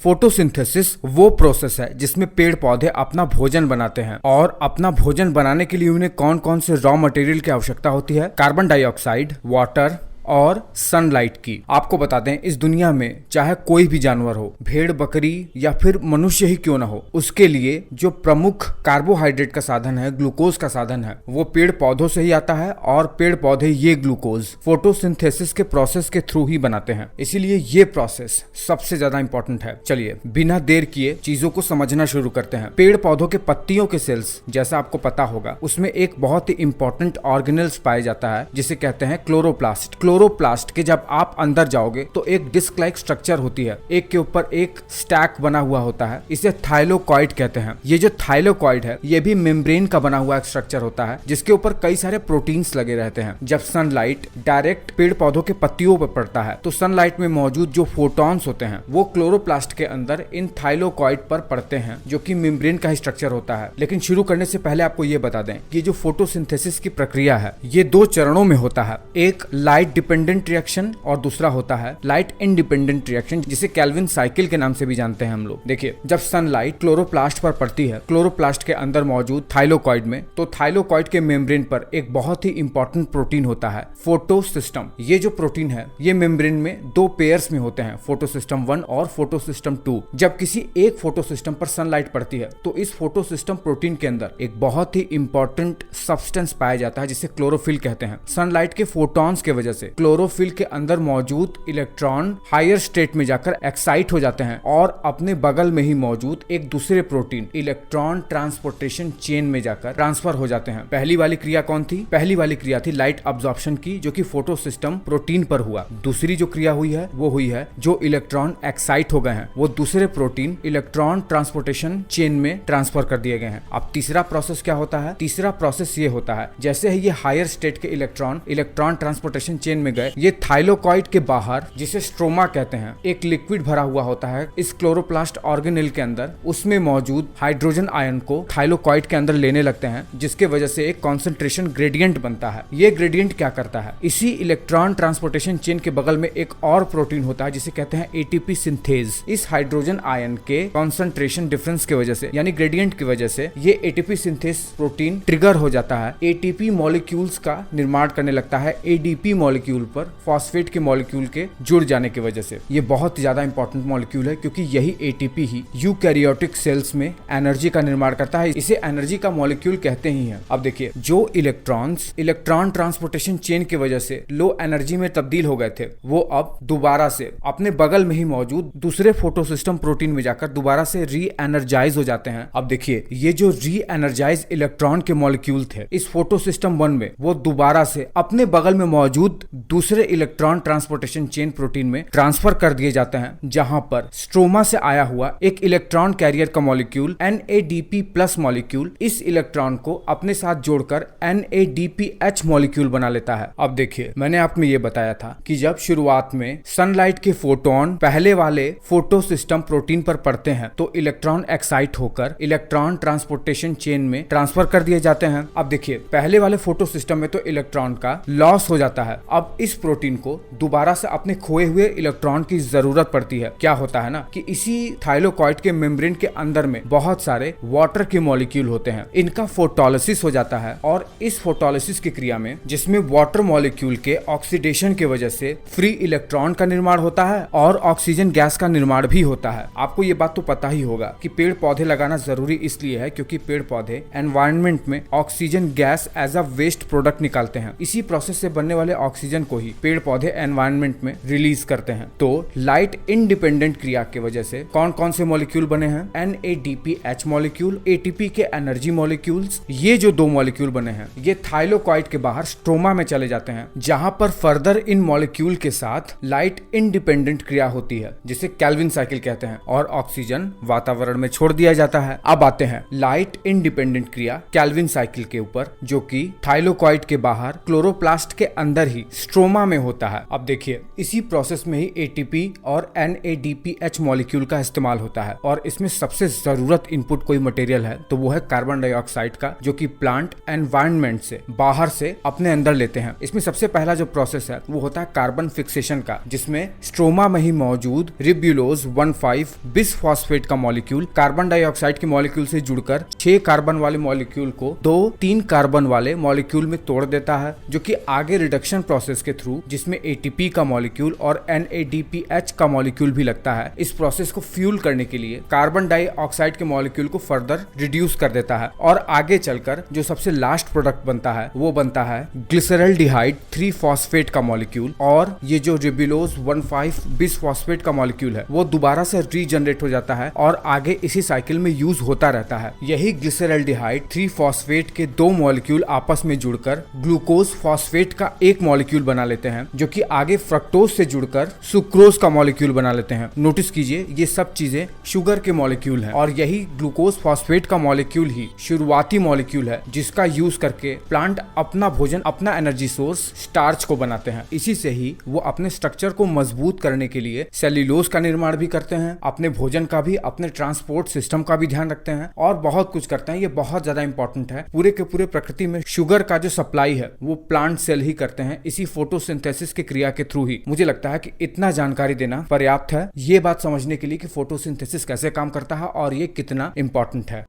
Photosynthesis वो process है जिसमें पेड़ पौधे अपना भोजन बनाते हैं और अपना भोजन बनाने के लिए उन्हें कौन कौन से रॉ मटेरियल की आवश्यकता होती है। कार्बन डाइऑक्साइड, वाटर और सनलाइट की। आपको बता दें, इस दुनिया में चाहे कोई भी जानवर हो, भेड़ बकरी या फिर मनुष्य ही क्यों ना हो, उसके लिए जो प्रमुख कार्बोहाइड्रेट का साधन है, ग्लूकोज का साधन है, वो पेड़ पौधों से ही आता है और पेड़ पौधे ये ग्लूकोज फोटोसिंथेसिस के प्रोसेस के थ्रू ही बनाते हैं। इसीलिए ये प्रोसेस सबसे ज्यादा इंपॉर्टेंट है। चलिए बिना देर किए चीजों को समझना शुरू करते हैं। पेड़ पौधों के पत्तियों के सेल्स, जैसा आपको पता होगा, उसमें एक बहुत ही इंपॉर्टेंट ऑर्गेनेल्स पाया जाता है जिसे कहते हैं क्लोरोप्लास्ट। क्लोरोप्लास्ट के जब आप अंदर जाओगे तो एक डिस्क लाइक स्ट्रक्चर होती है, एक के ऊपर एक स्टैक बना हुआ होता है। इसे थाइलोकॉइड कहते हैं। ये जो थाइलोकॉइड है ये भी मेम्ब्रेन का बना हुआ एक स्ट्रक्चर होता है जिसके ऊपर कई सारे प्रोटीन्स लगे रहते हैं। जब सनलाइट डायरेक्ट पेड़ पौधों के पत्तियों पर पड़ता है तो सनलाइट में मौजूद जो फोटॉन्स होते हैं वो क्लोरोप्लास्ट के अंदर इन थाइलोकॉइड पर पड़ते हैं, जो कि मेम्ब्रेन का ही स्ट्रक्चर होता है। लेकिन शुरू करने से पहले आपको ये बता दें कि जो फोटोसिंथेसिस की प्रक्रिया है ये दो चरणों में होता है। एक लाइट डिपेंडेंट रिएक्शन और दूसरा होता है लाइट इंडिपेंडेंट रिएक्शन, जिसे केल्विन साइकिल के नाम से भी जानते हैं हम लोग। देखिए, जब सनलाइट क्लोरोप्लास्ट पर पड़ती है, क्लोरोप्लास्ट के अंदर मौजूद थाइलोकॉइड में, तो थाइलोकॉइड के मेम्ब्रेन पर एक बहुत ही इंपॉर्टेंट प्रोटीन होता है, फोटोसिस्टम। ये जो प्रोटीन है ये मेम्ब्रेन में दो पेयर्स में होते हैं, फोटोसिस्टम 1 और फोटोसिस्टम 2। जब किसी एक फोटोसिस्टम पर सनलाइट पड़ती है तो इस फोटोसिस्टम प्रोटीन के अंदर एक बहुत ही इंपॉर्टेंट सब्सटेंस पाया जाता है जिसे क्लोरोफिल कहते हैं। सनलाइट के फोटॉन्स के वजह से क्लोरोफिल के अंदर मौजूद इलेक्ट्रॉन हायर स्टेट में जाकर एक्साइट हो जाते हैं और अपने बगल में ही मौजूद एक दूसरे प्रोटीन इलेक्ट्रॉन ट्रांसपोर्टेशन चेन में जाकर ट्रांसफर हो जाते हैं। पहली वाली क्रिया कौन थी? पहली वाली क्रिया थी लाइट अब्जॉर्प्शन की, जो कि फोटोसिस्टम प्रोटीन पर हुआ। दूसरी जो क्रिया हुई है वो हुई है जो इलेक्ट्रॉन एक्साइट हो गए हैं वो दूसरे प्रोटीन इलेक्ट्रॉन ट्रांसपोर्टेशन चेन में ट्रांसफर कर दिए गए हैं। अब तीसरा प्रोसेस क्या होता है? तीसरा प्रोसेस ये होता है, जैसे ही ये हायर स्टेट के इलेक्ट्रॉन ट्रांसपोर्टेशन चेन में गए, ये थाइलोकॉइड के बाहर, जिसे स्ट्रोमा कहते हैं, एक लिक्विड भरा हुआ होता है इस क्लोरोप्लास्ट ऑर्गेनेल के अंदर। उसमें मौजूद हाइड्रोजन आयन को थाइलोकॉइड के अंदर लेने लगते हैं, जिसके वजह से एक कॉन्सेंट्रेशन ग्रेडियंट बनता है। ये ग्रेडियंट क्या करता है? इसी इलेक्ट्रॉन ट्रांसपोर्टेशन चेन के बगल में एक और प्रोटीन होता है जिसे कहते हैं एटीपी सिंथेज। इस हाइड्रोजन आयन के कॉन्सेंट्रेशन डिफरेंस की वजह से, यानी ग्रेडियंट की वजह से, ये एटीपी सिंथेज प्रोटीन ट्रिगर हो जाता है, एटीपी मॉलिक्यूल्स का निर्माण करने लगता है एडीपी मॉलिक्यूल पर, फॉस्फेट के मॉलिक्यूल के जुड़ जाने की वजह से। ये बहुत ज्यादा इंपॉर्टेंट मॉलिक्यूल है क्योंकि यही एटीपी ही यूकैरियोटिक सेल्स में एनर्जी का निर्माण करता है। इसे एनर्जी का मॉलिक्यूल कहते ही हैं। अब देखिए, जो इलेक्ट्रॉन्स इलेक्ट्रॉन ट्रांसपोर्टेशन चेन की वजह से लो एनर्जी में तब्दील हो गए थे, वो अब दोबारा से अपने बगल में ही मौजूद दूसरे फोटोसिस्टम प्रोटीन में जाकर दोबारा से री एनर्जाइज हो जाते हैं। अब देखिए, ये जो री एनर्जाइज इलेक्ट्रॉन के मॉलिक्यूल थे इस फोटोसिस्टम 1 में, वो दोबारा से अपने बगल में मौजूद दूसरे इलेक्ट्रॉन ट्रांसपोर्टेशन चेन प्रोटीन में ट्रांसफर कर दिए जाते हैं, जहां पर स्ट्रोमा से आया हुआ एक इलेक्ट्रॉन कैरियर का मॉलिक्यूल NADP+ मॉलिक्यूल इस इलेक्ट्रॉन को अपने साथ जोड़कर NADPH मॉलिक्यूल बना लेता है। अब देखिए, मैंने आपको ये बताया था कि जब शुरुआत में सनलाइट के फोटोन पहले वाले फोटोसिस्टम प्रोटीन पर पड़ते हैं तो इलेक्ट्रॉन एक्साइट होकर इलेक्ट्रॉन ट्रांसपोर्टेशन चेन में ट्रांसफर कर दिए जाते हैं। अब देखिए, पहले वाले फोटोसिस्टम में तो इलेक्ट्रॉन का लॉस हो जाता है। अब इस प्रोटीन को दोबारा से अपने खोए हुए इलेक्ट्रॉन की जरूरत पड़ती है। क्या होता है ना कि इसी थाइलोकॉइड के मेम्ब्रेन के अंदर में बहुत सारे वाटर के मॉलिक्यूल होते हैं। इनका फोटोलिसिस हो जाता है और इस फोटोलिसिस की क्रिया में, जिसमें वाटर मॉलिक्यूल के ऑक्सीडेशन की वजह से फ्री इलेक्ट्रॉन का निर्माण होता है और ऑक्सीजन गैस का निर्माण भी होता है। आपको ये बात तो पता ही होगा कि पेड़ पौधे लगाना जरूरी इसलिए है क्योंकि पेड़ पौधे एनवायरनमेंट में oxygen gas as a waste product निकालते हैं। इसी प्रोसेस से बनने वाले ऑक्सीजन को ही पेड़ पौधे एनवायरनमेंट में रिलीज करते हैं। तो लाइट इंडिपेंडेंट क्रिया की वजह से कौन कौन से मॉलिक्यूल बने हैं? NADPH मॉलिक्यूल, एटीपी के एनर्जी मॉलिक्यूल्स। ये जो दो मॉलिक्यूल बने हैं ये थाइलोकॉइड के बाहर स्ट्रोमा में चले जाते हैं, जहां पर फर्दर इन मॉलिक्यूल के साथ लाइट इंडिपेंडेंट क्रिया होती है जिसे केल्विन साइकिल कहते हैं और ऑक्सीजन वातावरण में छोड़ दिया जाता है। अब आते हैं लाइट इंडिपेंडेंट क्रिया केल्विन साइकिल के ऊपर, जो कि थाइलोकॉइड के बाहर क्लोरोप्लास्ट के अंदर ही स्ट्रोमा में होता है। अब देखिए, इसी प्रोसेस में ही एटीपी और NADPH मॉलिक्यूल का इस्तेमाल होता है और इसमें सबसे जरूरत इनपुट कोई मटेरियल है तो वो है कार्बन डाइऑक्साइड का, जो कि प्लांट एनवायरनमेंट से बाहर से अपने अंदर लेते हैं। इसमें सबसे पहला जो प्रोसेस है वो होता है कार्बन फिक्सेशन का, जिसमें स्ट्रोमा में ही मौजूद रिब्यूलोज 1,5 बिसफॉस्फेट का मॉलिक्यूल कार्बन डाइऑक्साइड के मॉलिक्यूल से जुड़कर 6 कार्बन वाले मॉलिक्यूल को 2-3 कार्बन वाले मॉलिक्यूल में तोड़ देता है, जो कि आगे रिडक्शन प्रोसेस के थ्रू, जिसमें एटीपी का मॉलिक्यूल और NADPH का मॉलिक्यूल भी लगता है, इस प्रोसेस को फ्यूल करने के लिए कार्बन डाइऑक्साइड के मॉलिक्यूल को फर्दर रिड्यूस कर देता है और आगे चलकर जो सबसे लास्ट प्रोडक्ट बनता है वो बनता है ग्लिसरल्डिहाइड 3 फॉस्फेट का मॉलिक्यूल। और ये जो रिब्यूलोज 1,5 बिसफॉस्फेट का मॉलिक्यूल है वो दोबारा से रीजनरेट हो जाता है और आगे इसी साइकिल में यूज होता रहता है। यही ग्लिसरल्डिहाइड 3 फॉस्फेट के 2 मॉलिक्यूल आपस में जुड़कर ग्लूकोज फॉस्फेट का एक मॉलिक्यूल बना लेते हैं, जो कि आगे फ्रक्टोज से जुड़कर सुक्रोज का मॉलिक्यूल बना लेते हैं। नोटिस कीजिए, ये सब चीजें शुगर के मॉलिक्यूल हैं और यही ग्लूकोज फॉस्फेट का मॉलिक्यूल ही शुरुआती मॉलिक्यूल है जिसका यूज करके प्लांट अपना भोजन, अपना एनर्जी सोर्स स्टार्च को बनाते हैं। इसी से ही वो अपने स्ट्रक्चर को मजबूत करने के लिए सेल्यूलोज का निर्माण भी करते हैं, अपने भोजन का भी, अपने ट्रांसपोर्ट सिस्टम का भी ध्यान रखते हैं और बहुत कुछ करते हैं। ये बहुत ज्यादा इंपॉर्टेंट है। पूरे के पूरे प्रकृति में शुगर का जो सप्लाई है वो प्लांट सेल ही करते हैं, इसी फोटोसिंथेसिस की क्रिया के थ्रू ही। मुझे लगता है कि इतना जानकारी देना पर्याप्त है ये बात समझने के लिए कि फोटोसिंथेसिस कैसे काम करता है और ये कितना इंपॉर्टेंट है।